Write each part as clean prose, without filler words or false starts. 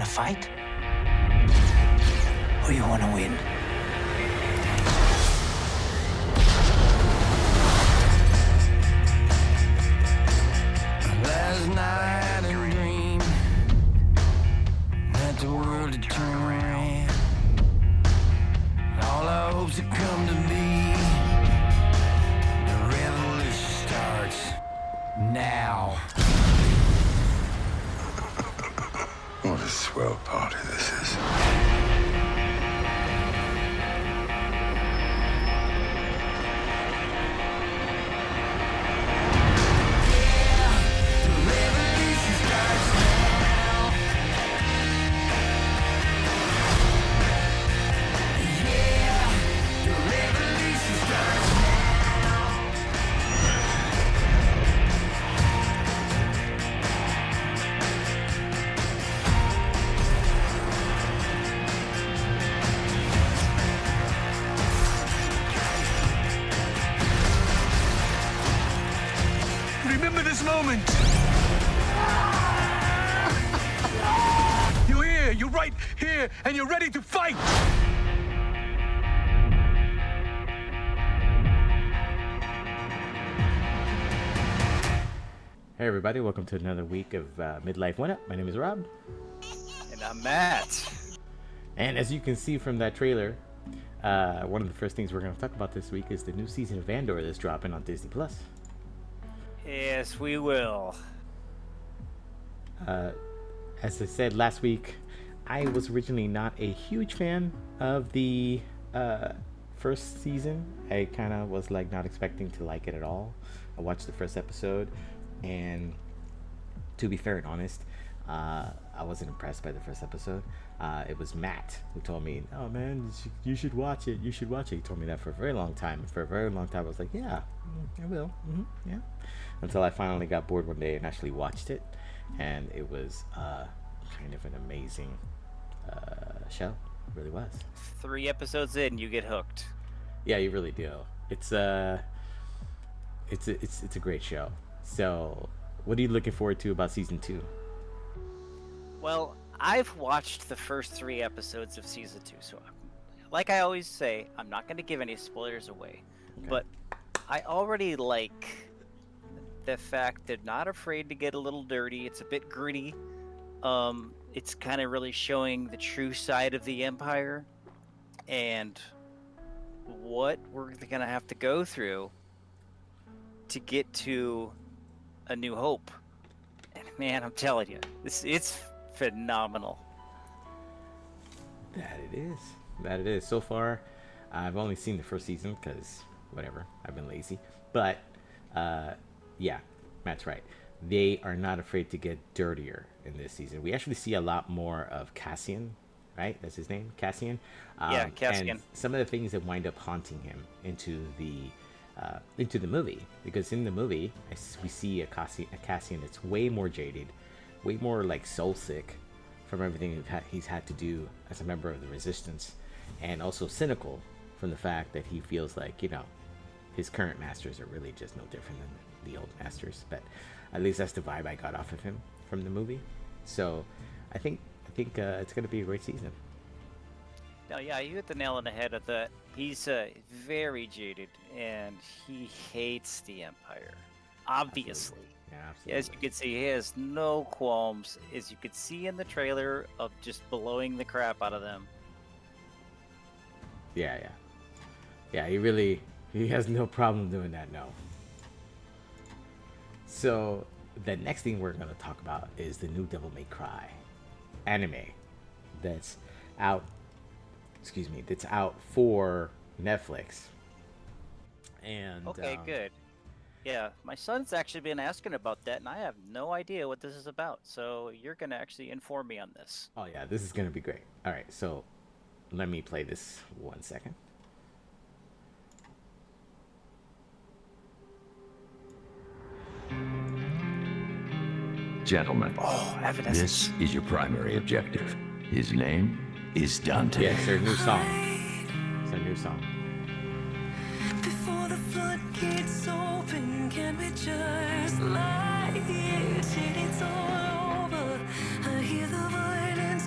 to fight? Or you want to win? Last night I dreamed that the world had turned around. All our hopes had come to be. The revolution starts now. What a swell party this is. Remember this moment. You're here, you're right here, and you're ready to fight. Hey everybody, welcome to another week of Midlife OneUp. My name is Rob. And I'm Matt. And as you can see from that trailer, one of the first things we're going to talk about this week is the new season of Andor that's dropping on Disney+. Yes, we will. As I said last week, I was originally not a huge fan of the first season. I kind of was like not expecting to like it at all. I watched the first episode, and to be fair and honest, I wasn't impressed by the first episode. It was Matt who told me, "Oh man, you should watch it. You should watch it." He told me that for a very long time. And for a very long time, I was like, "Yeah, I will." Yeah. Until I finally got bored one day and actually watched it, and it was kind of an amazing show. It really was. 3 episodes in, you get hooked. Yeah, you really do. It's a great show. So, what are you looking forward to about season 2? Well, I've watched the first 3 episodes of season 2, so like I always say, I'm not going to give any spoilers away. Okay. But I already like the fact they're not afraid to get a little dirty. It's a bit gritty. It's kind of really showing the true side of the Empire and what we're going to have to go through to get to A New Hope. And man, I'm telling you, it's phenomenal. That it is. So far, I've only seen the first season because whatever, I've been lazy. But yeah, Matt's right. They are not afraid to get dirtier in this season. We actually see a lot more of Cassian, right? That's his name, Cassian. Yeah, Cassian. And some of the things that wind up haunting him into the movie, because in the movie we see a Cassian that's way more jaded, way more like soul sick from everything he's had to do as a member of the Resistance, and also cynical from the fact that he feels like, you know, his current masters are really just no different than the old masters. But at least that's the vibe I got off of him from the movie. So I think it's going to be a great season. No, yeah, you hit the nail on the head of that. He's very jaded, and he hates the Empire. Obviously. Yeah, absolutely. As you can see, he has no qualms, as you could see in the trailer, of just blowing the crap out of them. Yeah. He has no problem doing that. No. So the next thing we're going to talk about is the new Devil May Cry anime that's out. That's out for Netflix. And okay, good. Yeah, my son's actually been asking about that, and I have no idea what this is about. So you're going to actually inform me on this. Oh yeah, this is going to be great. All right, so let me play this 1 second. Gentlemen, evidence. This is your primary objective. His name is Dante. Yeah, it's their new song. It's a new song. Before the floodgates open, can we just lie here till it's all over? I hear the violence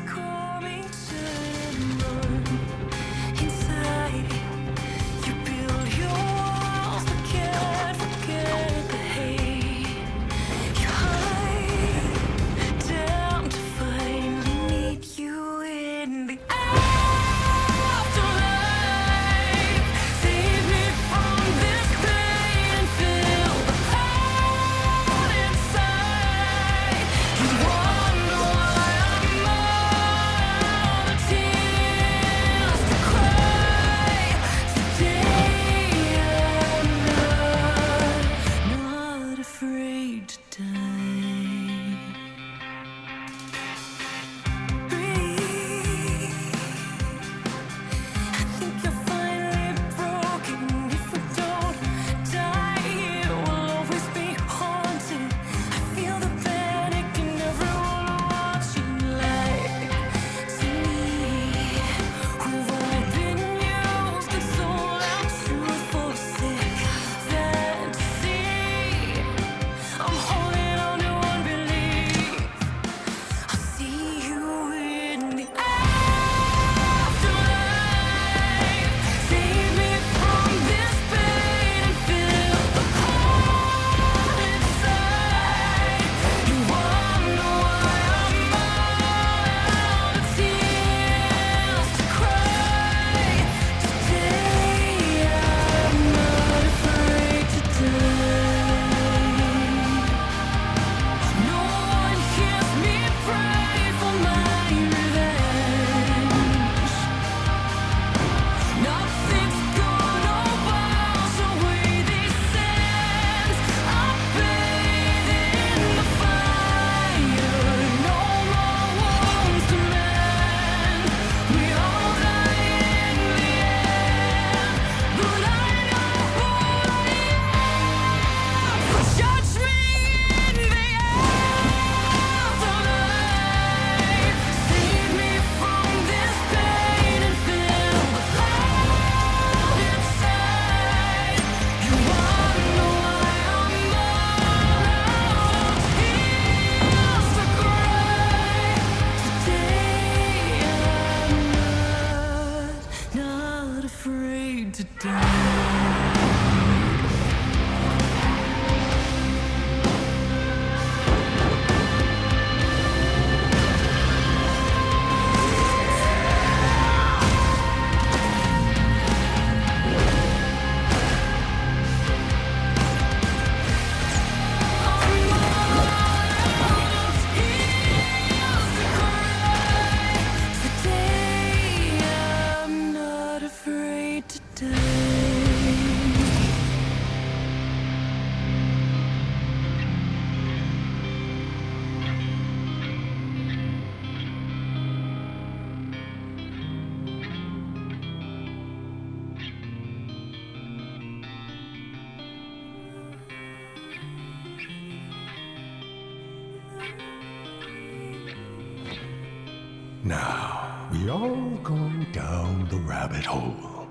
Now, we all go down the rabbit hole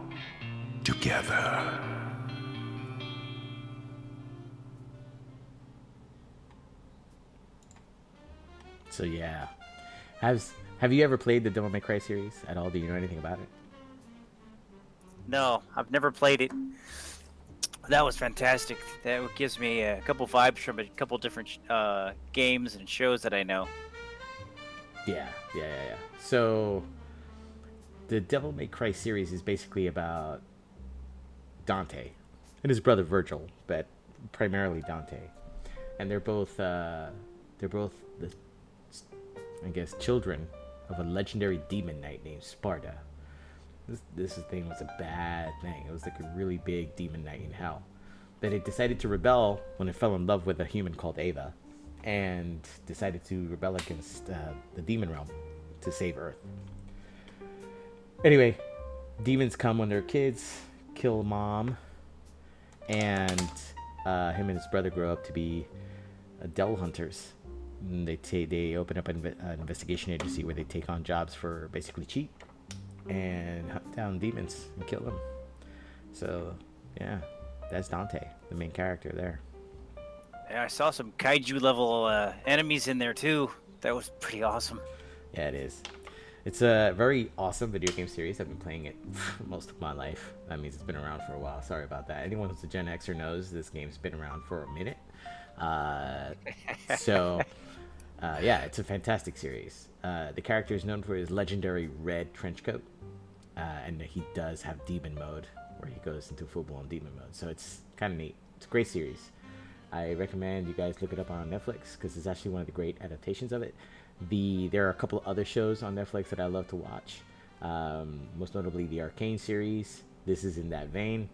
together. So yeah, have you ever played the Devil May Cry series at all? Do you know anything about it? No, I've never played it. That was fantastic. That gives me a couple vibes from a couple different games and shows that I know. Yeah. So the Devil May Cry series is basically about Dante and his brother Virgil, but primarily Dante, and they're both the, I guess, children of a legendary demon knight named Sparta. This thing was a bad thing. It was like a really big demon knight in hell. But it decided to rebel when it fell in love with a human called Ava, and decided to rebel against the demon realm to save Earth. Anyway, demons come when they're kids, kill mom, and him and his brother grow up to be devil hunters. And they open up an investigation agency where they take on jobs for basically cheat and hunt down demons and kill them. So yeah, that's Dante, the main character there. Yeah, I saw some kaiju level enemies in there too. That was pretty awesome. Yeah, it is. It's a very awesome video game series. I've been playing it most of my life. That means it's been around for a while. Sorry about that. Anyone who's a Gen Xer knows this game's been around for a minute. Yeah, it's a fantastic series. The character is known for his legendary red trench coat, and he does have demon mode, where he goes into full-blown demon mode. So it's kind of neat. It's a great series. I recommend you guys look it up on Netflix because it's actually one of the great adaptations of it. There are a couple of other shows on Netflix that I love to watch. Most notably the Arcane series. This is in that vein,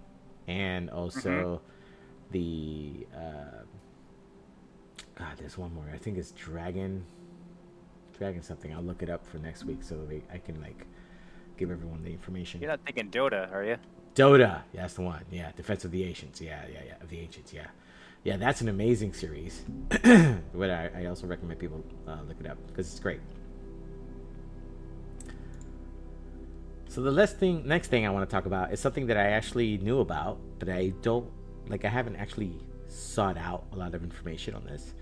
and also the there's one more. I think it's Dragon something. I'll look it up for next week so I can give everyone the information. You're not thinking Dota, are you? Dota, yeah, that's the one. Yeah, Defense of the Ancients. Yeah, of the Ancients. Yeah, that's an amazing series. But I also recommend people look it up because it's great. So the next thing I want to talk about is something that I actually knew about, but I haven't actually sought out a lot of information on this.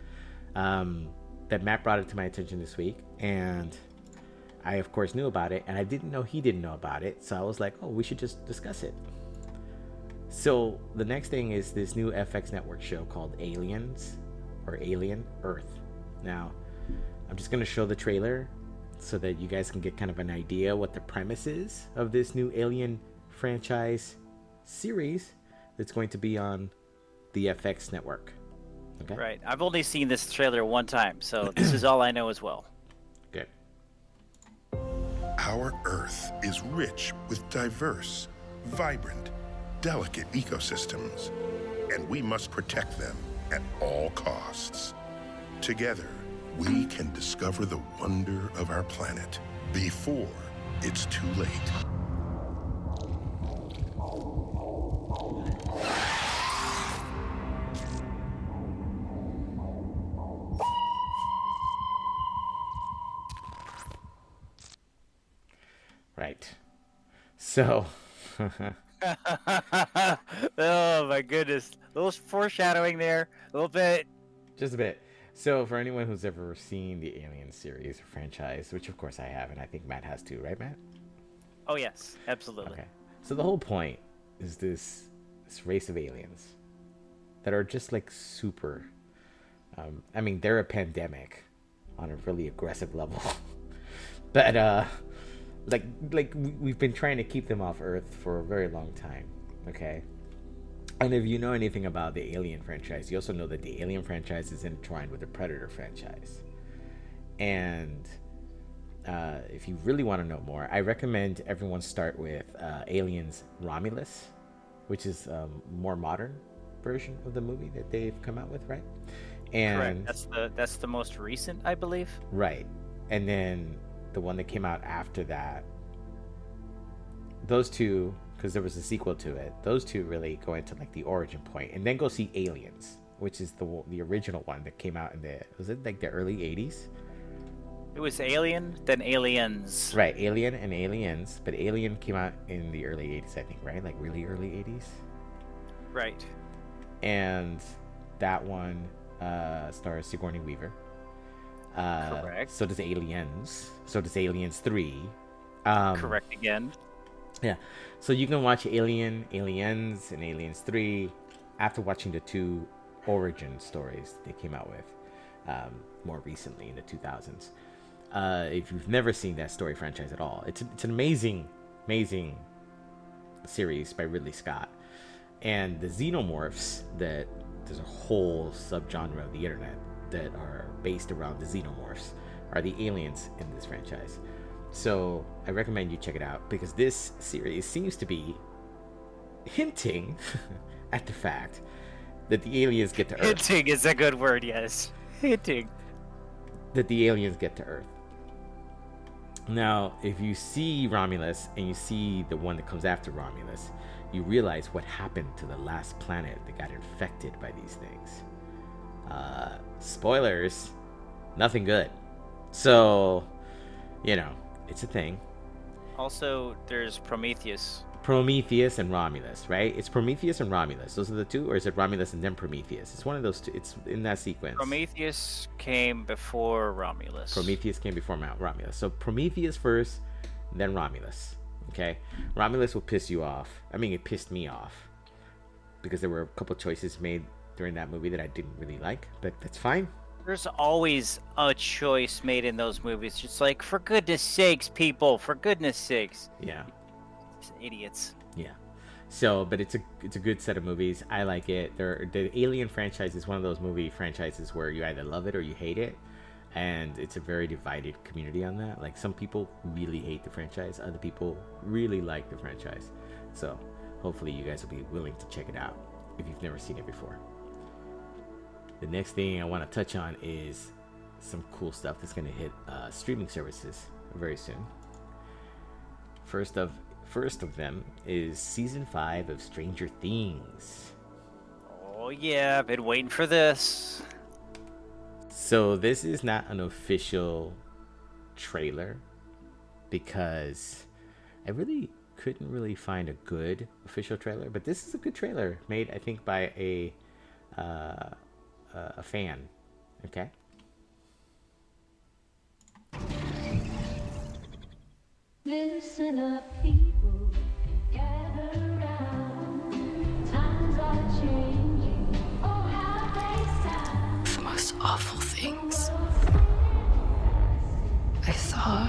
That Matt brought it to my attention this week, and I of course knew about it, and I didn't know he didn't know about it, so I was like, oh, we should just discuss it. So the next thing is this new FX network show called Aliens, or Alien Earth. Now, I'm just going to show the trailer so that you guys can get kind of an idea what the premise is of this new Alien franchise series that's going to be on the FX network. Okay? Right. I've only seen this trailer one time, so this is all I know as well. Good. Our Earth is rich with diverse, vibrant, delicate ecosystems, and we must protect them at all costs. Together, we can discover the wonder of our planet before it's too late. Right. So... Oh my goodness. A little foreshadowing there. A little bit. Just a bit. So for anyone who's ever seen the Alien series or franchise, which of course I have, and I think Matt has too, right, Matt? Oh yes, absolutely. Okay. So the whole point is this race of aliens that are just super... they're a pandemic on a really aggressive level. But, we've been trying to keep them off Earth for a very long time, okay? And if you know anything about the Alien franchise, you also know that the Alien franchise is entwined with the Predator franchise. And if you really want to know more, I recommend everyone start with Aliens Romulus, which is a more modern version of the movie that they've come out with, right? And correct. That's the most recent, I believe. Right. And then the one that came out after that, those two, because there was a sequel to it, those two really go into the origin point, and then go see Aliens, which is the original one that came out in the early 80s? It was Alien, then Aliens. Right, Alien and Aliens, but Alien came out in the early 80s, I think, right? Like really early 80s. Right. And that one stars Sigourney Weaver. Correct. So does Aliens. So does Aliens 3. Correct again. Yeah. So you can watch Aliens, and Aliens 3 after watching the 2 origin stories they came out with more recently in the 2000s. If you've never seen that story franchise at all, it's an amazing series by Ridley Scott. And the xenomorphs, that there's a whole subgenre of the internet that are based around the xenomorphs, are the aliens in this franchise. So I recommend you check it out, because this series seems to be hinting at the fact that the aliens get to Earth. Hinting is a good word, yes. Hinting. That the aliens get to Earth. Now, if you see Romulus and you see the one that comes after Romulus, you realize what happened to the last planet that got infected by these things. Spoilers, nothing good. So, you know, it's a thing. Also, there's Prometheus. Prometheus and Romulus, right? It's Prometheus and Romulus. Those are the two, or is it Romulus and then Prometheus? It's one of those two. It's in that sequence. Prometheus came before Romulus. Prometheus came before Romulus. So Prometheus first, then Romulus. Okay? Romulus will piss you off. I mean, it pissed me off, because there were a couple choices made during that movie that I didn't really like, but that's fine. There's always a choice made in those movies. Just like, for goodness sakes, people, for goodness sakes. Yeah. Idiots. Yeah. So, but it's a good set of movies. I like it. The Alien franchise is one of those movie franchises where you either love it or you hate it, and it's a very divided community on that. Like, some people really hate the franchise, other people really like the franchise. So hopefully you guys will be willing to check it out if you've never seen it before. The next thing I want to touch on is some cool stuff that's going to hit streaming services very soon. First of them is season 5 of Stranger Things. Oh yeah, I've been waiting for this. So this is not an official trailer, because I really couldn't really find a good official trailer, but this is a good trailer made, I think, by a fan. Okay. Listen up, people, gather round. Times are changing. Oh, how they sound. The most awful things. I saw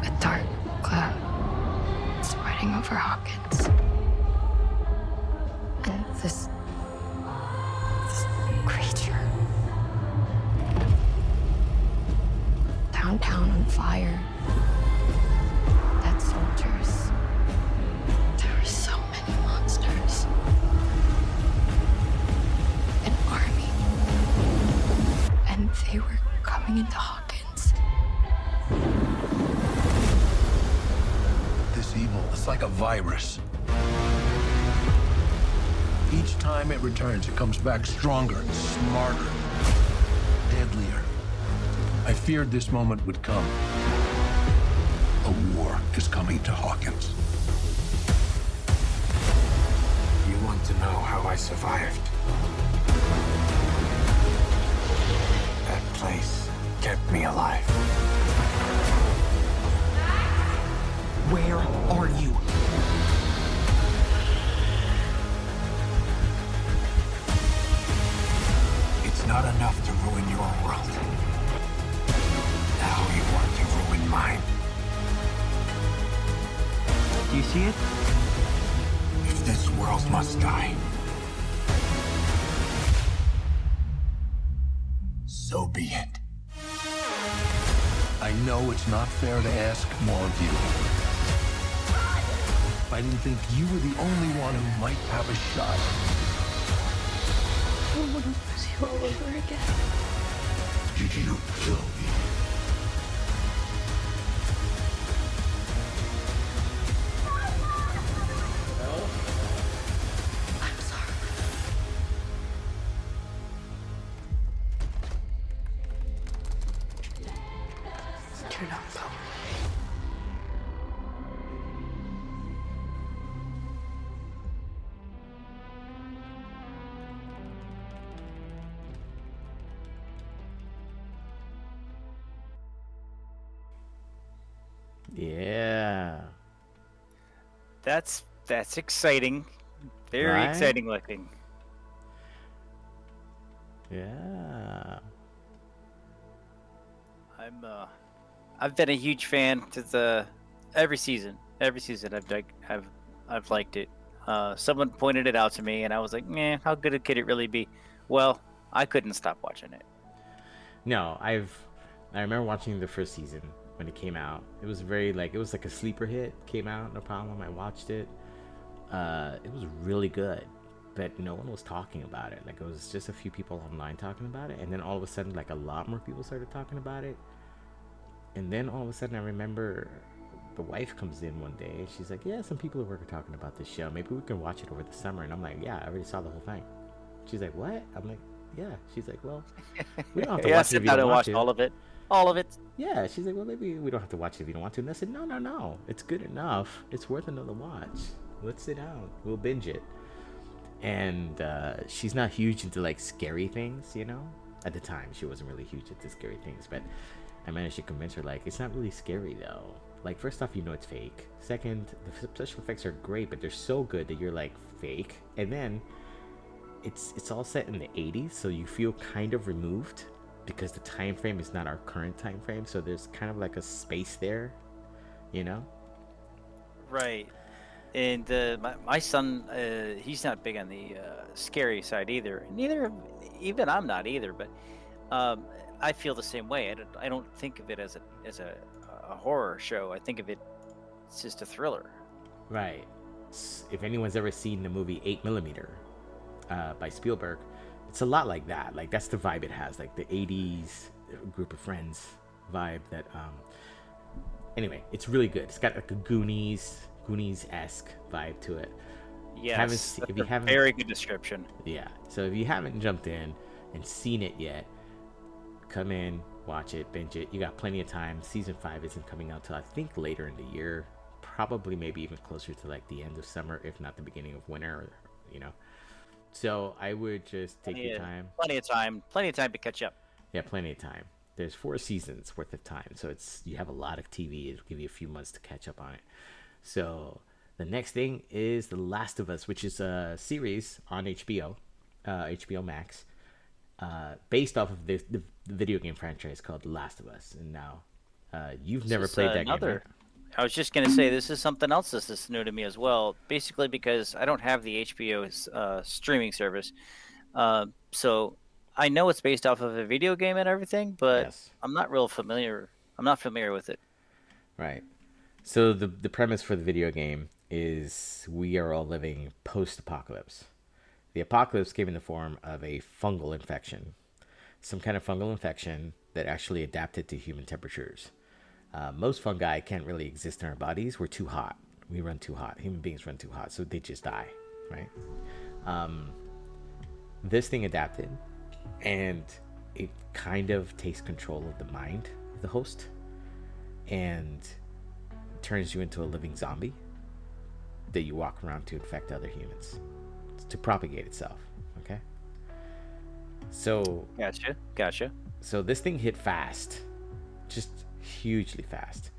a dark cloud spreading over Hawkins. And this creature. Downtown on fire. Dead soldiers. There were so many monsters. An army. And they were coming into Hawkins. This evil is like a virus. Each time it returns, it comes back stronger, smarter, deadlier. I feared this moment would come. A war is coming to Hawkins. You want to know how I survived? That place kept me alive. Where are you? It's not enough to ruin your world. Now you want to ruin mine. Do you see it? If this world must die, so be it. I know it's not fair to ask more of you. I didn't think you were the only one who might have a shot. I don't want to lose you all over again. Did you kill me? I'm sorry. better not, though. Yeah. That's exciting. Very Right? exciting looking. Yeah. I've been a huge fan to the every season. Every season I've liked it. Someone pointed it out to me, and I was like, "Meh, how good could it really be?" Well, I couldn't stop watching it. No, I remember watching the first season when it came out. It was it was like a sleeper hit. Came out, no problem. I watched it. It was really good, but no one was talking about it. Like, it was just a few people online talking about it, and then all of a sudden, like, a lot more people started talking about it. And then all of a sudden, I remember the wife comes in one day, and she's like, "Yeah, some people at work are talking about this show. Maybe we can watch it over the summer." And I'm like, "Yeah, I already saw the whole thing." She's like, "What?" I'm like, "Yeah." She's like, "Well, we don't have to Yeah, I watch it sit if you down don't and want watched to." all of it. All of it. Yeah, she's like, "Well, maybe we don't have to watch it if you don't want to." And I said, No. It's good enough. It's worth another watch. Let's sit down. We'll binge it. And she's not huge into, like, scary things, you know? At the time, she wasn't really huge into scary things, but I managed to convince her, like, it's not really scary, though. Like, first off, you know it's fake. Second, the special effects are great, but they're so good that you're like, fake. And then it's all set in the 80s, so you feel kind of removed because the time frame is not our current time frame, so there's kind of like a space there, you know? Right. And my son, he's not big on the scary side either. Neither, even I'm not either. But I feel the same way. I don't think of it as a horror show. I think of it, it's just a thriller. Right. If anyone's ever seen the movie 8mm by Spielberg, it's a lot like that. Like, that's the vibe it has, like the 80s group of friends vibe. That anyway, it's really good. It's got like a Goonies-esque vibe to it. Yes, If you haven't, very good description. yeah. So if you haven't jumped in and seen it yet, come in, watch it, binge it. You got plenty of time. Season 5 isn't coming out till I think later in the year, probably maybe even closer to like the end of summer, if not the beginning of winter, you know. So I would just take your time. Plenty of time to catch up. Yeah, plenty of time. There's 4 seasons worth of time, so you have a lot of TV. It'll give you a few months to catch up on it. So the next thing is The Last of Us, which is a series on HBO Max, based off of the video game franchise called The Last of Us. And now, you've never played that game, right? I was just gonna say, this is something else that's new to me as well. Basically, because I don't have the HBO streaming service, so I know it's based off of a video game and everything, but Yes. I'm not real familiar. I'm not familiar with it. Right. So the premise for the video game is we are all living post-apocalypse. The apocalypse came in the form of a fungal infection, some kind of fungal infection that actually adapted to human temperatures. Most fungi can't really exist in our bodies. We're too hot. We run too hot. Human beings run too hot, so they just die, right? This thing adapted, and it kind of takes control of the mind of the host, and turns you into a living zombie that you walk around to infect other humans, to propagate itself. Okay. So Gotcha. So this thing hit fast, just hugely fast.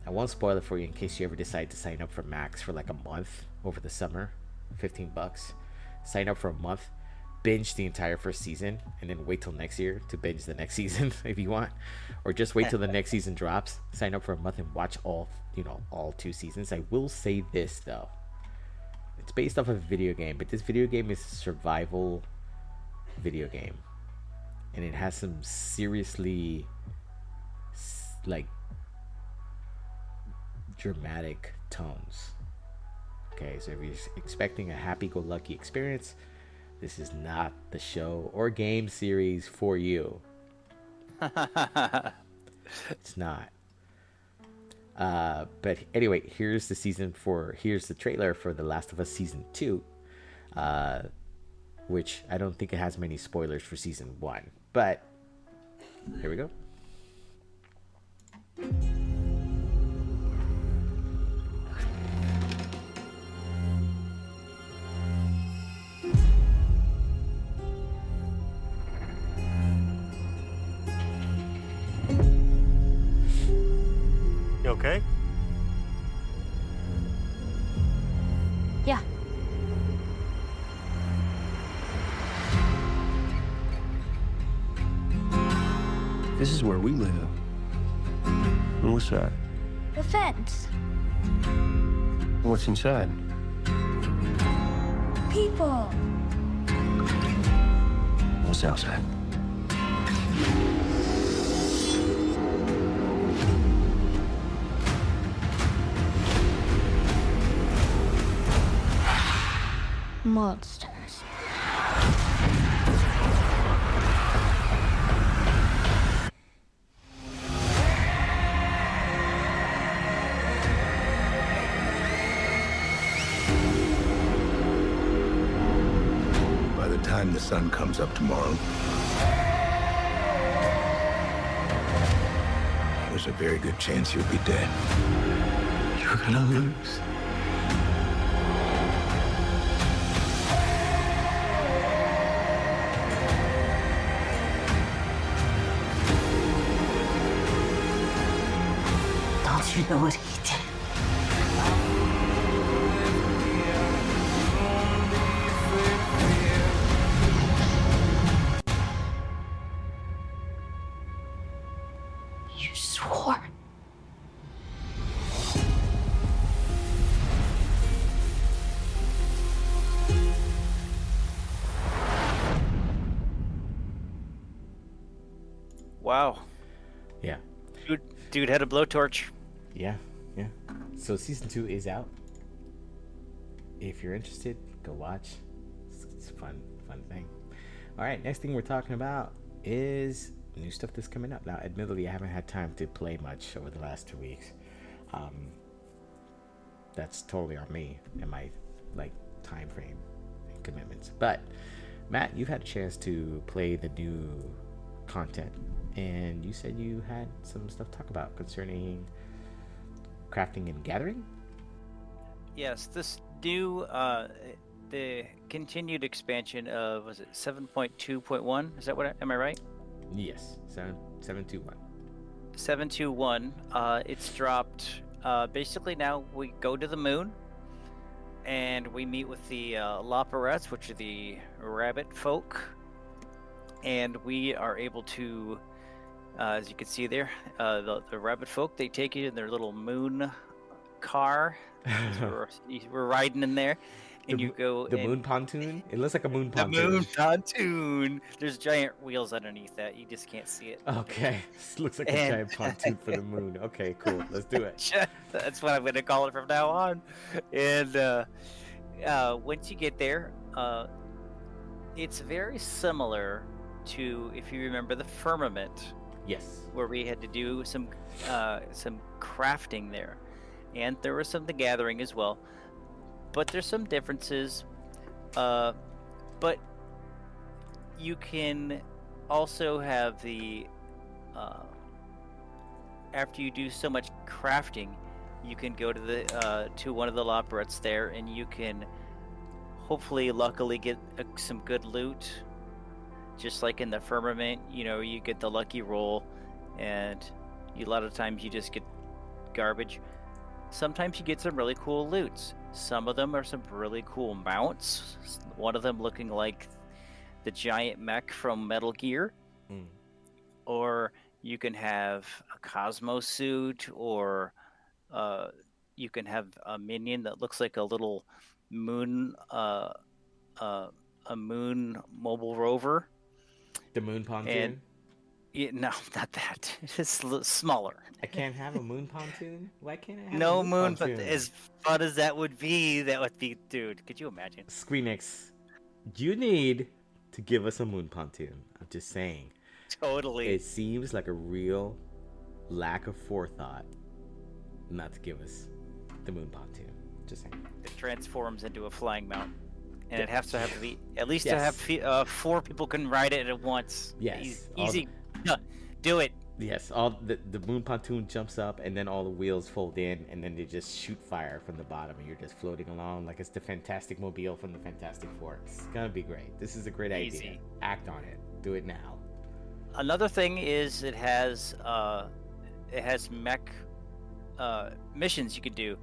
I won't spoil it for you in case you ever decide to sign up for Max for like a month over the summer, $15. Sign up for a month, binge the entire first season, and then wait till next year to binge the next season if you want, or just wait till the next season drops. Sign up for a month and watch all 2 seasons. I will say this though, it's based off of a video game, but this video game is a survival video game, and it has some seriously like dramatic tones. Okay, so if you're expecting a happy-go-lucky experience, this is not the show or game series for you. It's not. But anyway, here's the trailer for The Last of Us Season 2, which I don't think it has many spoilers for Season 1, but here we go. You okay? Yeah. This is where we live. And what's that? The fence. What's inside? People. What's outside? Monsters. By the time the sun comes up tomorrow, there's a very good chance you'll be dead. You're gonna lose. Don't you know what he did? You swore. Wow. Yeah. Dude had a blowtorch. Yeah. So season 2 is out. If you're interested, go watch. It's a fun thing. All right, next thing we're talking about is new stuff that's coming up. Now, admittedly, I haven't had time to play much over the last 2 weeks. That's totally on me and my time frame and commitments. But Matt, you've had a chance to play the new content, and you said you had some stuff to talk about concerning crafting and gathering. Yes, this new the continued expansion of, was it 7.2.1? Is that what am I right? Yes, 721. 721. It's dropped. Basically, now we go to the moon, and we meet with the Loperettes, which are the rabbit folk, and we are able to, as you can see there, the rabbit folk, they take you in their little moon car. we're riding in there, and you go the moon pontoon. It looks like a moon pontoon. The moon pontoon. There's giant wheels underneath that. You just can't see it. Okay, this looks like a giant pontoon for the moon. Okay, cool. Let's do it. That's what I'm gonna call it from now on. And once you get there, it's very similar to, if you remember, the Firmament. Yes. Where we had to do some crafting there, and there was some the gathering as well. But there's some differences. But you can also have the after you do so much crafting, you can go to the to one of the Loperettes there, and you can hopefully, luckily, get some good loot. Just like in the Firmament, you get the lucky roll, and a lot of times you just get garbage. Sometimes you get some really cool loots. Some of them are some really cool mounts. One of them looking like the giant mech from Metal Gear. Or you can have a Cosmo suit, or you can have a minion that looks like a little moon, a moon mobile rover. The moon pontoon? No, not that. It's a little smaller. I can't have a moon pontoon? Why can't I have no a moon pontoon? But as fun as that would be, dude, could you imagine? Skreenix, you need to give us a moon pontoon. I'm just saying. Totally. It seems like a real lack of forethought not to give us the moon pontoon. Just saying. It transforms into a flying mount. And it has to have at least Yes. to have 4 people can ride it at once. Yes. Easy. Do it. Yes, all the moon pontoon jumps up, and then all the wheels fold in, and then they just shoot fire from the bottom, and you're just floating along like it's the Fantastic Mobile from the Fantastic Four. It's gonna be great. This is a great idea. Easy. Act on it. Do it now. Another thing is it has mech missions you can do,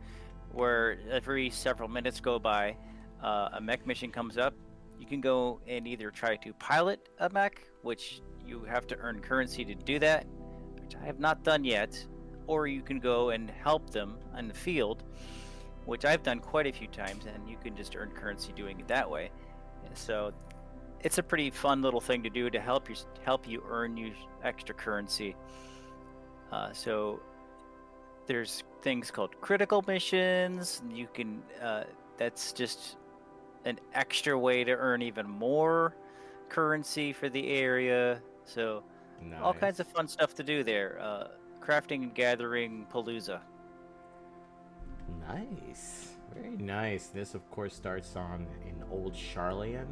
where every several minutes go by, a mech mission comes up. You can go and either try to pilot a mech, which you have to earn currency to do that, which I have not done yet, or you can go and help them in the field, which I've done quite a few times, and you can just earn currency doing it that way. So it's a pretty fun little thing to do to help you earn you extra currency. So there's things called critical missions. You can that's just an extra way to earn even more currency for the area. So all kinds of fun stuff to do there. Crafting and gathering palooza. Nice. Very nice. This, of course, starts on in Old Charlian.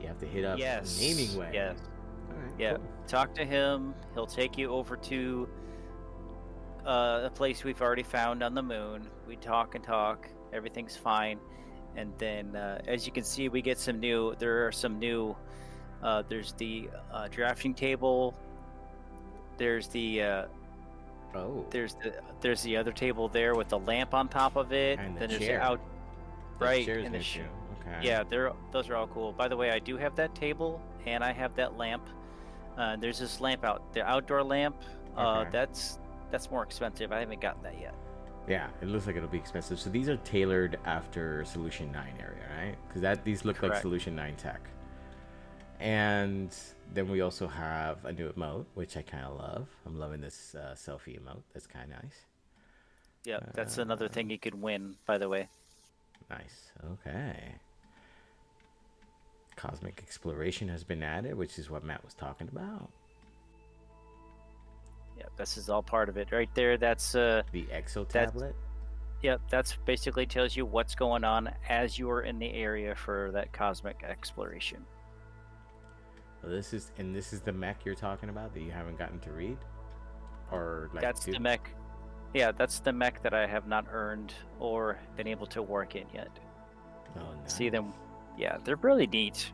You have to hit up Naming Way. Yes. All right, Yeah. cool. Talk to him. He'll take you over to a place we've already found on the moon. We talk and talk. Everything's fine. And then, as you can see, we get there are some new, there's the drafting table. There's the, there's the other table there with the lamp on top of it. And the then chair. there's The right. chair's And the missing. Okay. yeah, those are all cool. By the way, I do have that table and I have that lamp. There's this lamp the outdoor lamp. Okay. That's more expensive. I haven't gotten that yet. Yeah, it looks like it'll be expensive. So these are tailored after Solution 9 area, right? Because these look like Correct. Solution 9 tech. And then we also have a new emote, which I kind of love. I'm loving this selfie emote. That's kind of nice. Yeah, that's another thing you could win, by the way. Nice. Okay. Cosmic exploration has been added, which is what Matt was talking about. Yeah, this is all part of it right there. That's the Exo tablet. Yep, that's basically tells you what's going on as you are in the area for that cosmic exploration. This is the mech you're talking about that you haven't gotten to read, or like That's the mech. Yeah, that's the mech that I have not earned or been able to work in yet. Oh, nice. See them? Yeah, they're really neat.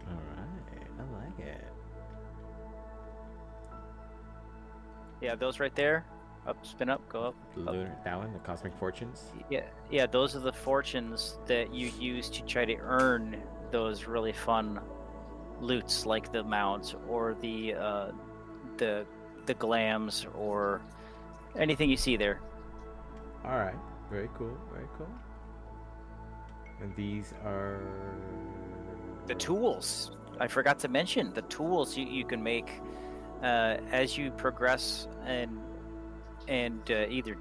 All right, I like it. Yeah, those right there. Up, spin up, go up. That one, the Cosmic Fortunes. Yeah, those are the fortunes that you use to try to earn those really fun loots, like the mounts or the glams or anything you see there. All right, very cool, very cool. And these are the tools. I forgot to mention the tools you can make as you progress and either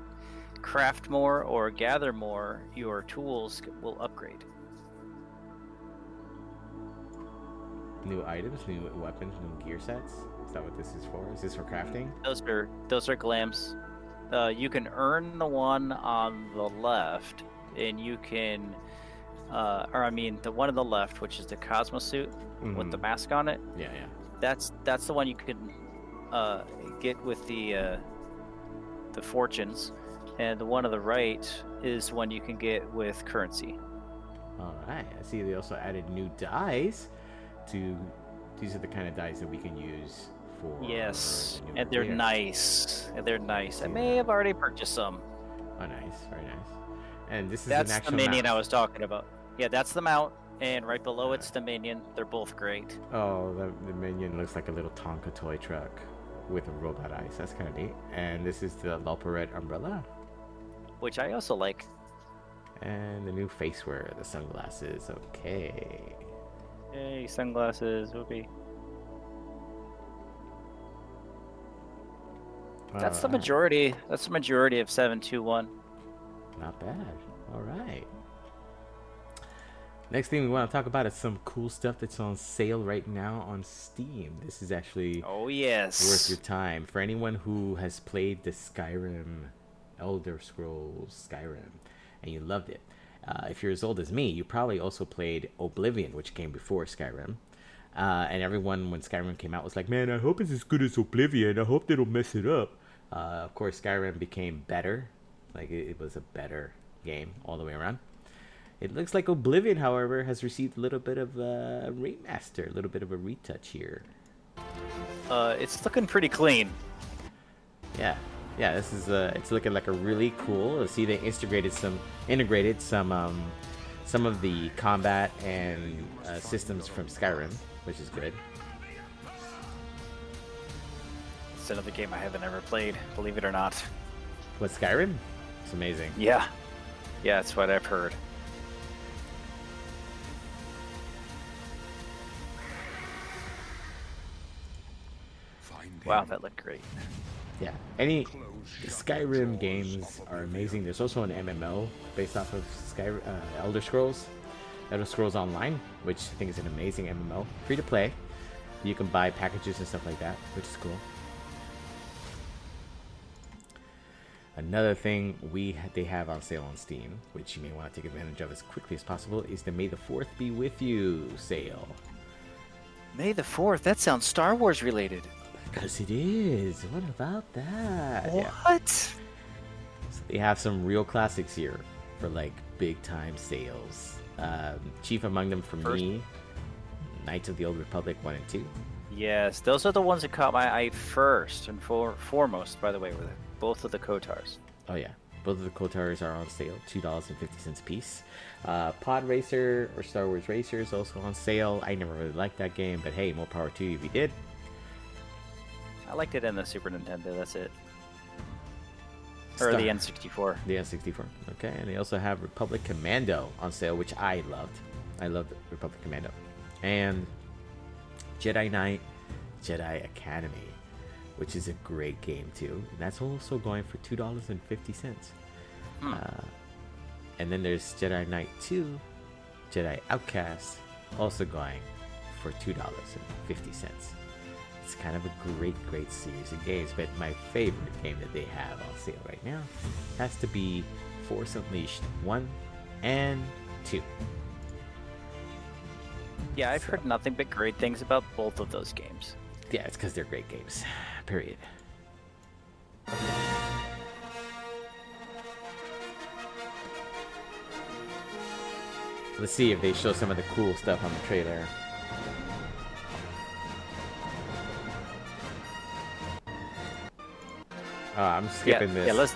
craft more or gather more. Your tools will upgrade. new items, new weapons, new gear sets. Is that what this is for? Is this for crafting? Those are glams. You can earn the one on the left, and you can, the one on the left, which is the Cosmo suit with the mask on it. Yeah. That's the one you can get with the fortunes, and the one on the right is one you can get with currency. All right. I see they also added new dies. These are the kind of dies that we can use for. Yes, the new and they're gear. nice. I may have already purchased some. Oh, nice, very nice. And this is That's an actual the minion mount. I was talking about. Yeah, that's the mount, and right below it's the minion. They're both great. Oh, the minion looks like a little Tonka toy truck with a robot eyes. That's kind of neat. And this is the Valparet umbrella. Which I also like. And the new face wear, the sunglasses. Okay. Hey, sunglasses, whoopee. That's the majority. That's the majority of 721. Not bad. All right. Next thing we want to talk about is some cool stuff that's on sale right now on Steam. This is actually worth your time. For anyone who has played the Skyrim, Elder Scrolls Skyrim, and you loved it. If you're as old as me, you probably also played Oblivion, which came before Skyrim. And everyone, when Skyrim came out, was like, man, I hope it's as good as Oblivion. I hope they don't mess it up. Of course, Skyrim became better. Like, it was a better game all the way around. It looks like Oblivion, however, has received a little bit of a remaster, a little bit of a retouch here. It's looking pretty clean. Yeah, this is it's looking like a really cool. See, they integrated some of the combat and systems from Skyrim, which is good. It's another game I haven't ever played, believe it or not. What, Skyrim? It's amazing. Yeah, that's what I've heard. Wow, that looked great. Yeah, any Skyrim games are amazing. There's also an MMO based off of Elder Scrolls Online, which I think is an amazing MMO. Free to play. You can buy packages and stuff like that, which is cool. Another thing they have on sale on Steam, which you may want to take advantage of as quickly as possible, is the May the 4th Be With You sale. May the 4th? That sounds Star Wars related. Because it is. What about that? What? Yeah. So they have some real classics here for like big time sales. Chief among them for me, Knights of the Old Republic 1 and 2. Yes, those are the ones that caught my eye first and foremost, by the way, were both of the Kotars. Oh yeah, both of the Kotars are on sale, $2.50 a piece. Pod Racer or Star Wars Racer is also on sale. I never really liked that game, but hey, more power to you if you did. I liked it in the Super Nintendo, that's it. Or the N64. The N64, okay. And they also have Republic Commando on sale, which I loved. I loved Republic Commando. And Jedi Knight, Jedi Academy, which is a great game too. And that's also going for $2.50. And then there's Jedi Knight 2, Jedi Outcast, also going for $2.50. It's kind of a great series of games, but my favorite game that they have on sale right now has to be Force Unleashed 1 and 2. Yeah, I've heard nothing but great things about both of those games. Yeah, it's because they're great games. Period. Let's see if they show some of the cool stuff on the trailer. I'm skipping this. Yeah,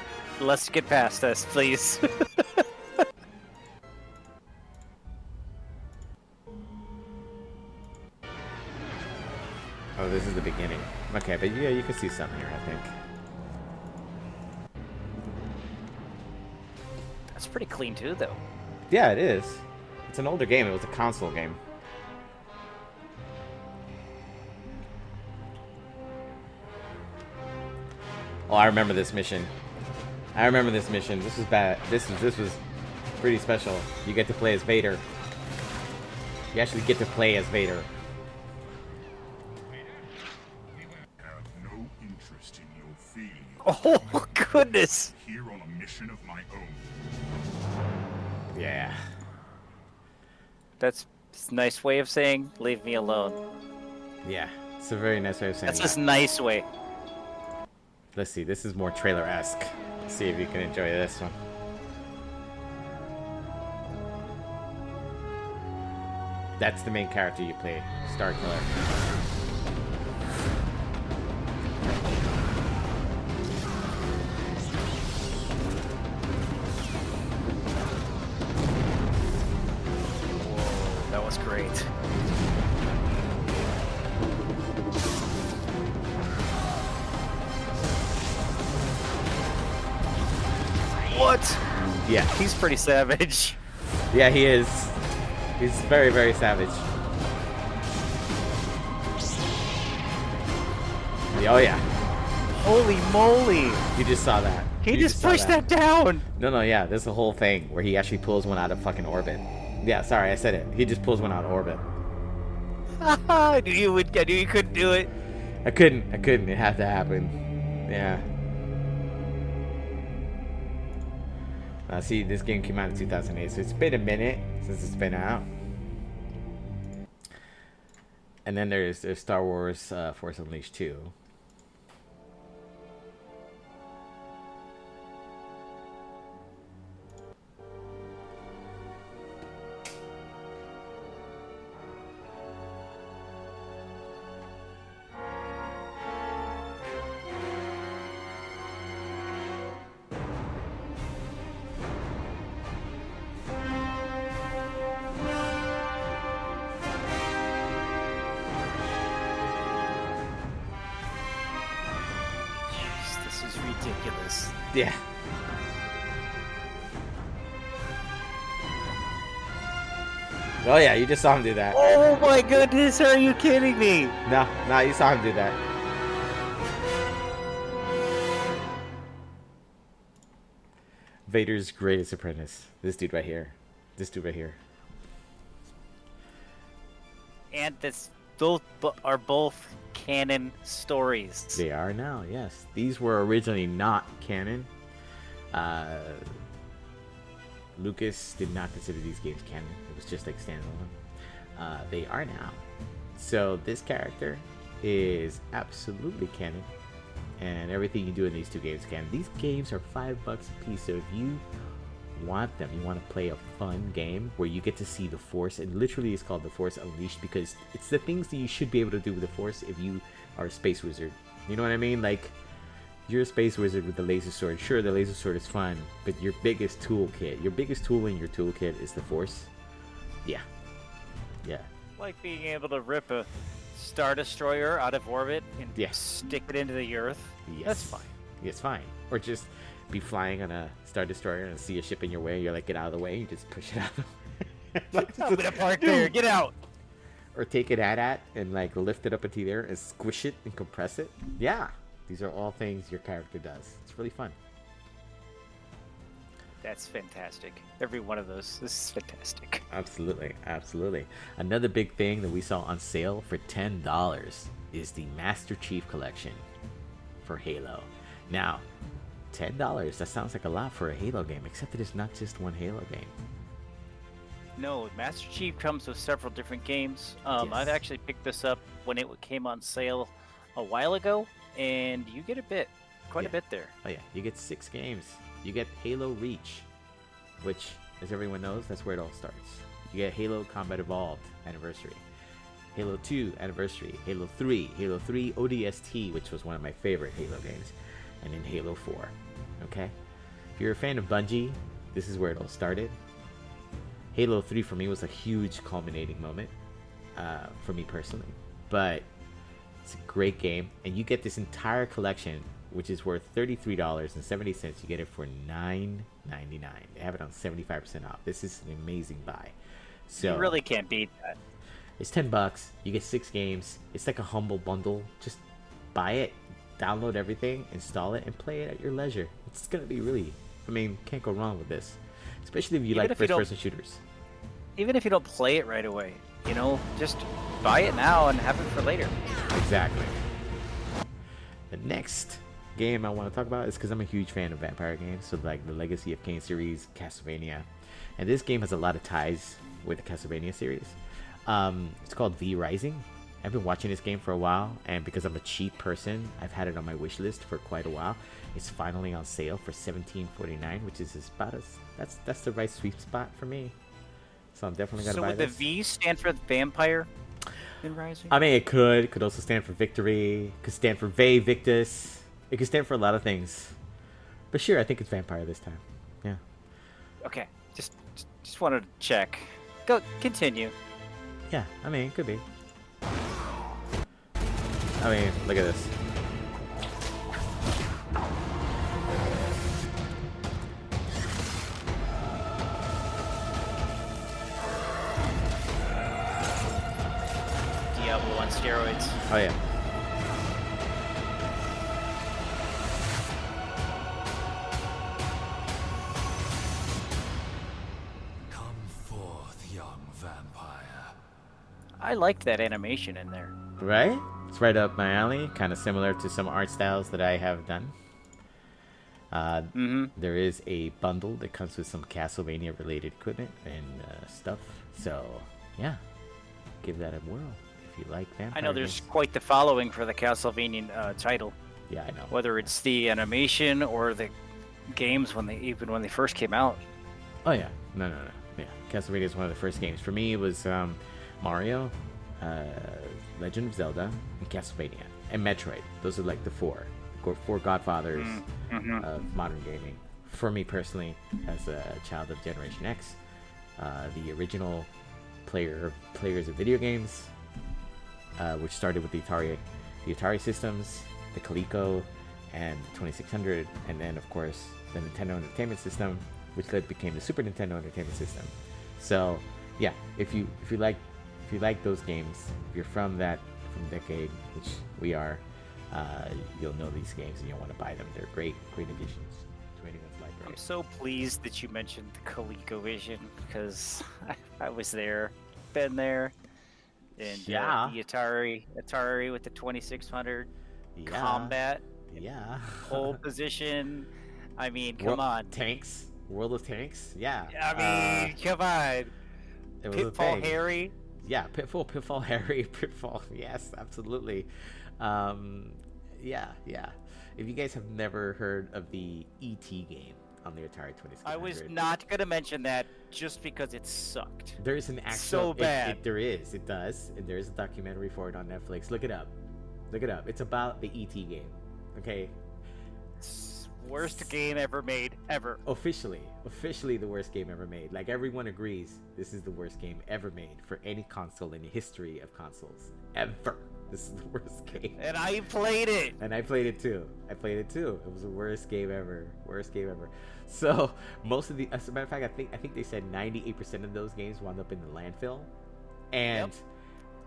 let's get past this, please. Oh, this is the beginning. Okay, but yeah, you can see some here, I think. That's pretty clean too, though. Yeah, it is. It's an older game. It was a console game. Oh, I remember this mission. This was bad. This was pretty special. You get to play as Vader. You actually get to play as Vader. Have no interest in your feelings. Oh goodness! Here on a mission of my own. Yeah. That's a nice way of saying, leave me alone. Yeah, it's a very nice way of saying That's that. just nice way. Let's see, this is more trailer-esque. Let's see if you can enjoy this one. That's the main character you play, Star Killer. Whoa, that was great. What? Yeah. He's pretty savage. Yeah, he is. He's very, very savage. Oh yeah. Holy moly! You just saw that. He You just saw pushed that down! No, yeah, there's a whole thing where he actually pulls one out of fucking orbit. Yeah, sorry, I said it. He just pulls one out of orbit. I knew you couldn't do it. I couldn't. It had to happen. Yeah. See, this game came out in 2008, so it's been a minute since it's been out. And then there's Star Wars Force Unleashed 2. Jeez, this is ridiculous. Yeah. Oh yeah, you just saw him do that. Oh my goodness, are you kidding me? No, you saw him do that. Vader's greatest apprentice. This dude right here. And those are both canon stories. They are now, yes. These were originally not canon. Lucas did not consider these games canon. It was just like standalone. They are now. So this character is absolutely canon, and everything you do in these two games is canon. These games are $5 a piece. So if you want them, you want to play a fun game where you get to see the Force, and literally it's called the Force Unleashed because it's the things that you should be able to do with the Force if you are a space wizard. You know what I mean? Like, you're a space wizard with the laser sword. Sure, the laser sword is fun, but your biggest toolkit, your biggest tool in your toolkit is the Force. Yeah. Like being able to rip a Star Destroyer out of orbit and Yes. stick it into the Earth. Yes. That's fine. It's fine. Or just be flying on a Star Destroyer and see a ship in your way. You're like, get out of the way. You just push it out of the way. I'm gonna park there. Get out. Or take it at and like lift it up into the air and squish it and compress it. Yeah. These are all things your character does. It's really fun. That's fantastic. Every one of those. This is fantastic. Absolutely. Another big thing that we saw on sale for $10 is the Master Chief Collection for Halo. Now, $10, that sounds like a lot for a Halo game, except that it's not just one Halo game. No, Master Chief comes with several different games. I've actually picked this up when it came on sale a while ago, and you get quite a bit there. Oh yeah, you get 6 games. You get Halo Reach, which, as everyone knows, that's where it all starts. You get Halo Combat Evolved Anniversary, Halo 2 Anniversary, Halo 3 ODST, which was one of my favorite Halo games, and then Halo 4. Okay? If you're a fan of Bungie, this is where it all started. Halo 3 for me was a huge culminating moment for me personally. But it's a great game, and you get this entire collection, which is worth $33.70. You get it for $9.99. They have it on 75% off. This is an amazing buy. So You really can't beat that. it's $10. You get 6 games. It's like a humble bundle. Just buy it, download everything, install it, and play it at your leisure. It's gonna be really, can't go wrong with this. Especially if you like first-person shooters. Even if you don't play it right away, just buy it now and have it for later. Exactly. The next game I want to talk about is because I'm a huge fan of vampire games, so like the Legacy of Kain series, Castlevania, and this game has a lot of ties with the Castlevania series. It's called V Rising. I've been watching this game for a while, and because I'm a cheap person, I've had it on my wish list for quite a while. It's finally on sale for $17.49, which is about that's the right sweet spot for me. So I'm definitely gonna buy this. So would the V stand for vampire in Rising? It could also stand for victory, could stand for Ve Victus. It could stand for a lot of things. But sure, I think it's vampire this time. Yeah. Okay, just wanted to check. Go, continue. Yeah, it could be. Look at this. Diablo on steroids. Oh yeah. Come forth, young vampire. I liked that animation in there. Right? It's right up my alley. Kind of similar to some art styles that I have done. There is a bundle that comes with some Castlevania related equipment and stuff. So, yeah. Give that a whirl you like vampire I know there's games. quite the following for the Castlevania title. Yeah, I know. Whether it's the animation or the games when they first came out. Oh yeah, no. Yeah, Castlevania is one of the first games. For me, it was Mario, Legend of Zelda, and Castlevania, and Metroid. Those are like the four godfathers of modern gaming. For me personally, as a child of Generation X, the original players of video games, which started with the Atari systems, the Coleco, and the 2600, and then of course the Nintendo Entertainment System, which then became the Super Nintendo Entertainment System. So yeah, if you like those games, if you're from the decade, which we are, you'll know these games and you'll want to buy them. They're great additions to anyone's library. I'm so pleased that you mentioned the ColecoVision because I was there, been there, and Yeah. the Atari with the 2600 Yeah. combat, Yeah. pole position. I mean, come on. Tanks. World of Tanks. Yeah. I mean, come on. It was a Pitfall thing. Harry. Yeah, Pitfall Harry, Pitfall. Yes, absolutely. Yeah. If you guys have never heard of the ET game on the Atari 2600, I was not gonna mention that just because it sucked. There's an actual. So bad. There is. It does. And there is a documentary for it on Netflix. Look it up. It's about the ET game. Okay. Worst game ever made, ever. Officially the worst game ever made. Like, everyone agrees this is the worst game ever made for any console in the history of consoles ever. This is the worst game. And I played it. And I played it too. It was the worst game ever. So most of as a matter of fact, I think they said 98% of those games wound up in the landfill, and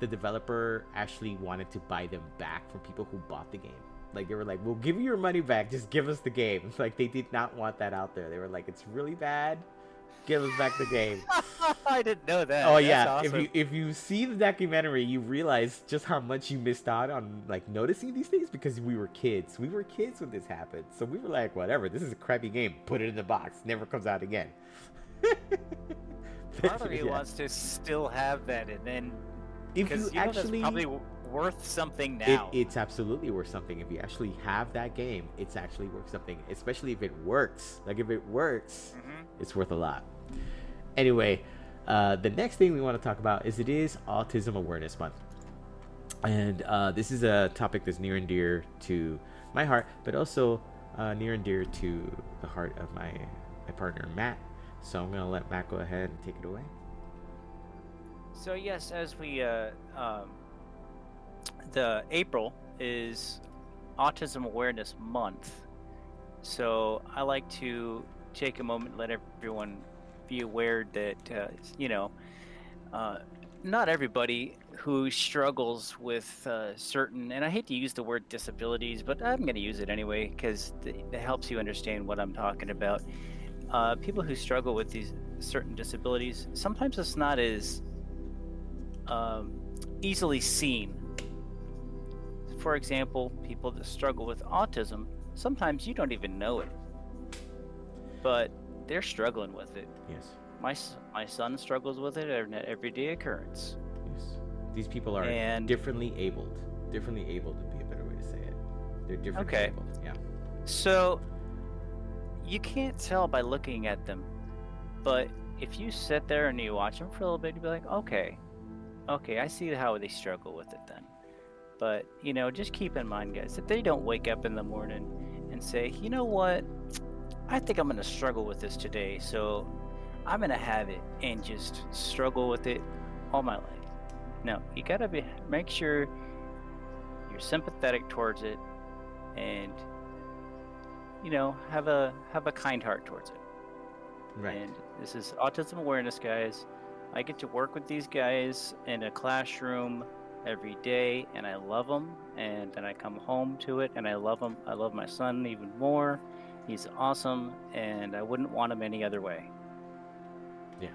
the developer actually wanted to buy them back from people who bought the game. Like, they were like, "We'll give you your money back. Just give us the game." Like, they did not want that out there. They were like, "It's really bad. Give us back the game." I didn't know that. Oh That's yeah, awesome. if you see the documentary, you realize just how much you missed out on, like, noticing these things, because we were kids. We were kids when this happened, so we were like, "Whatever. This is a crappy game. Put it in the box. Never comes out again." Part of me wants to still have that, and then if you that's actually, probably worth something now. it's absolutely worth something. If you actually have that game, it's actually worth something. Especially if it works. Like, if it works, it's worth a lot. Anyway, the next thing we want to talk about is Autism Awareness Month. And this is a topic that's near and dear to my heart, but also near and dear to the heart of my partner, Matt. So I'm going to let Matt go ahead and take it away. So yes, as we the April is Autism Awareness Month. So I like to take a moment and let everyone be aware that not everybody who struggles with certain, and I hate to use the word disabilities, but I'm going to use it anyway because it helps you understand what I'm talking about. People who struggle with these certain disabilities, sometimes it's not as easily seen. For example, people that struggle with autism, sometimes you don't even know it, but they're struggling with it. Yes. My son struggles with it an everyday occurrence. Yes. These people are differently abled. Differently abled would be a better way to say it. They're differently abled. Yeah. So you can't tell by looking at them, but if you sit there and you watch them for a little bit, you'll be like, okay, I see how they struggle with it then. But, just keep in mind, guys, that they don't wake up in the morning and say, you know what, I think I'm going to struggle with this today, so I'm going to have it and just struggle with it all my life. No, you got to make sure you're sympathetic towards it and, have a kind heart towards it. Right. And this is Autism Awareness, guys. I get to work with these guys in a classroom every day, and I love them. And then I come home to it, and I love them. I love my son even more. He's awesome, and I wouldn't want him any other way. Yeah.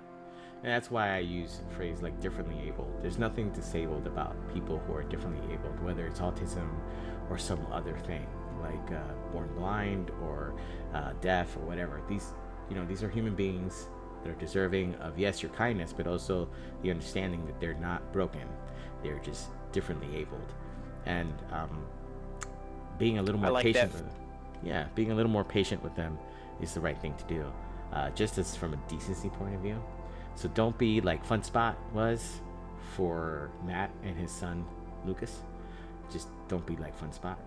And that's why I use a phrase like differently abled. There's nothing disabled about people who are differently abled, whether it's autism or some other thing, like born blind or deaf or whatever. These are human beings that are deserving of, yes, your kindness, but also the understanding that they're not broken. They're just differently abled, and being a little more like patient that. with them. Yeah, being a little more patient with them is the right thing to do, just as from a decency point of view. So don't be like Fun Spot was for Matt and his son Lucas. Just don't be like Fun Spot,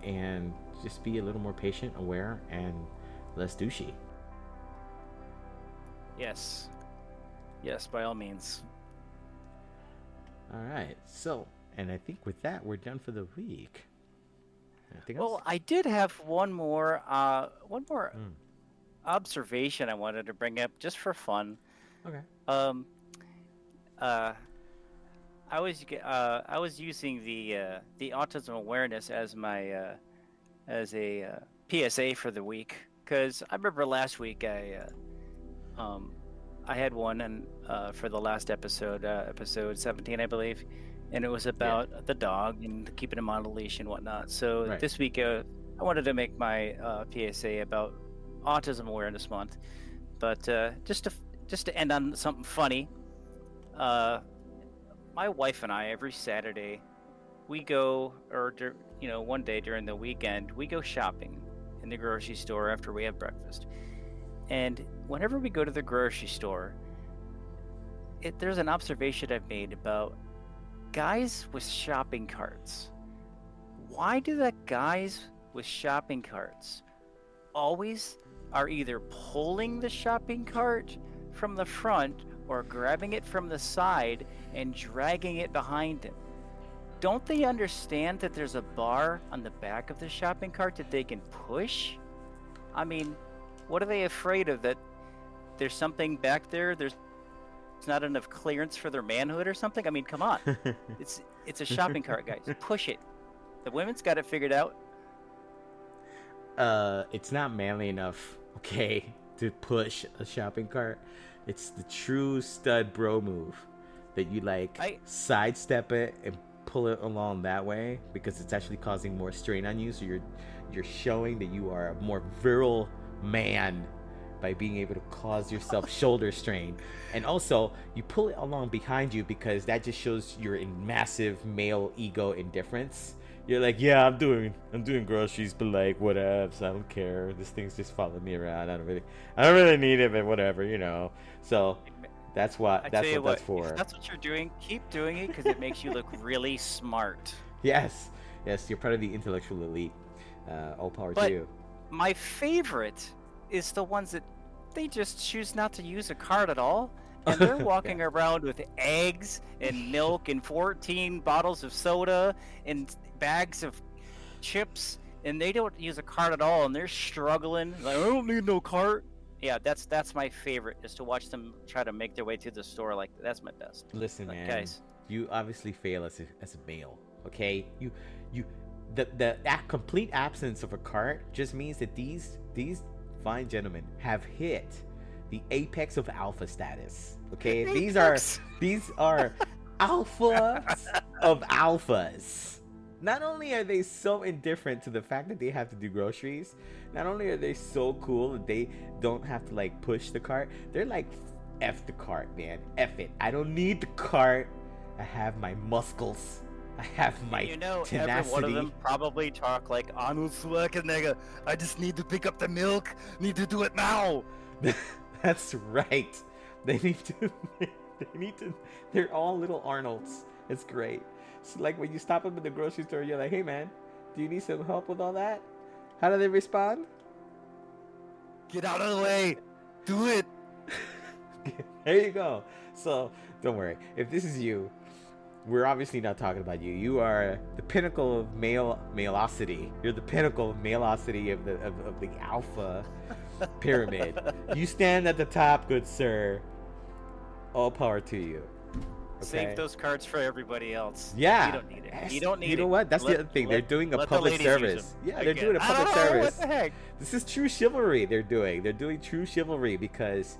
and just be a little more patient, aware, and less douchey. Yes. Yes, by all means. All right. So, and I think with that, we're done for the week. Anything Well, else? I did have one more observation I wanted to bring up just for fun. Okay. I was using the autism awareness as my as a PSA for the week, because I remember last week I had one and for the last episode, episode 17, I believe, and it was about the dog and keeping him on a leash and whatnot. So Right. this week I wanted to make my PSA about Autism Awareness Month, but just to end on something funny. My wife and I, every Saturday, we go, one day during the weekend, we go shopping in the grocery store after we have breakfast. And whenever we go to the grocery store, there's an observation I've made about guys with shopping carts. Why do the guys with shopping carts always are either pulling the shopping cart from the front or grabbing it from the side and dragging it behind them? Don't they understand that there's a bar on the back of the shopping cart that they can push? I mean, what are they afraid of? That there's something back there? There's not enough clearance for their manhood or something? I mean, come on. It's a shopping cart, guys. Push it. The women's got it figured out. It's not manly enough, okay, to push a shopping cart. It's the true stud bro move that you sidestep it and pull it along that way, because it's actually causing more strain on you. So you're showing that you are a more virile man by being able to cause yourself shoulder strain. And also you pull it along behind you because that just shows you're in massive male ego indifference. You're like, yeah, I'm doing groceries, but like whatevs, I don't care. This thing's just following me around. I don't really need it, but whatever, So that's what that's for. If that's what you're doing, keep doing it, because it makes you look really smart. Yes, you're part of the intellectual elite. All power to you. My favorite is the ones that they just choose not to use a cart at all, and they're walking around with eggs and milk and 14 bottles of soda and bags of chips, and they don't use a cart at all, and they're struggling like, I don't need no cart. Yeah, that's my favorite, is to watch them try to make their way through the store. Like, that's my best. Listen, man, guys, you obviously fail as a male. Okay, the complete absence of a cart just means that these fine gentlemen have hit the apex of alpha status. Okay, these are alphas of alphas. Not only are they so indifferent to the fact that they have to do groceries, not only are they so cool that they don't have to like push the cart, they're like, F the cart, man, F it. I don't need the cart. I have my muscles. I have my tenacity. Every one of them probably talk like Arnold Schwarzenegger. I just need to pick up the milk. Need to do it now. That's right. They need to. They're all little Arnolds. It's great. So like when you stop them at the grocery store, you're like, hey man, do you need some help with all that? How do they respond? Get out of the way. Do it. There you go. So don't worry. If this is you, we're obviously not talking about you. You are the pinnacle of malosity. You're the pinnacle of malosity of the alpha pyramid. You stand at the top, good sir. All power to you. Okay? Save those cards for everybody else. Yeah. You don't need it. You don't need it. You know what? That's the other thing. They're doing a public service. Yeah, they're doing a public service. What the heck? This is true chivalry. They're doing true chivalry, because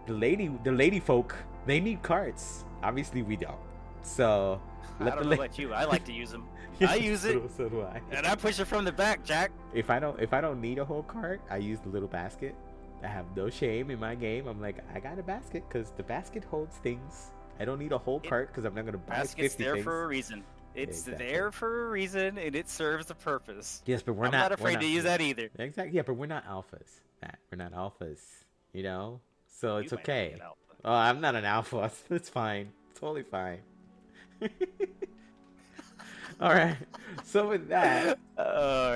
the lady folk, they need cards. Obviously, we don't. So I don't know about you. I like to use them. I use it. So do I. And I push it from the back, Jack. If I don't need a whole cart, I use the little basket. I have no shame in my game. I'm like, I got a basket because the basket holds things I don't need a whole cart because I'm not gonna buy Basket's 50 there things. for a reason. It's Exactly. there for a reason, and it serves a purpose. Yes, but I'm not afraid to use that either. Exactly. Yeah, but we're not alphas, Matt. We're not alphas. You know, so it's You might okay. be an alpha. Oh, I'm not an alpha. It's fine. Totally fine. All right. So with that, All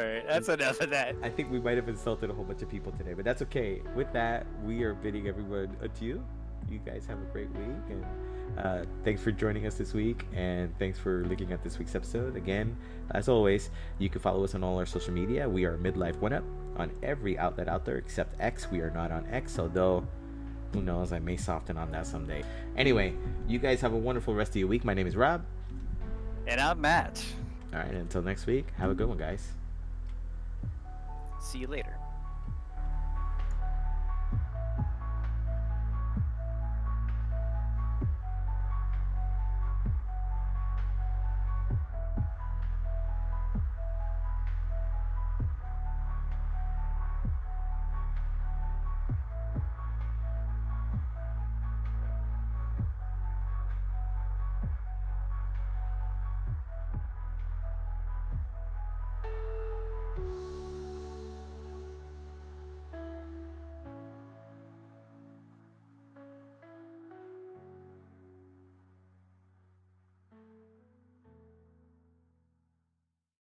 right, that's enough of that. I think we might have insulted a whole bunch of people today, but that's okay. With that, we are bidding everyone adieu. You guys have a great week, and thanks for joining us this week, and thanks for looking at this week's episode. Again, as always, you can follow us on all our social media. We are Midlife OneUp on every outlet out there except X. We are not on X, although who knows, I may soften on that someday. Anyway, you guys have a wonderful rest of your week. My name is Rob. And I'm Matt. All right, until next week, have a good one, guys. See you later.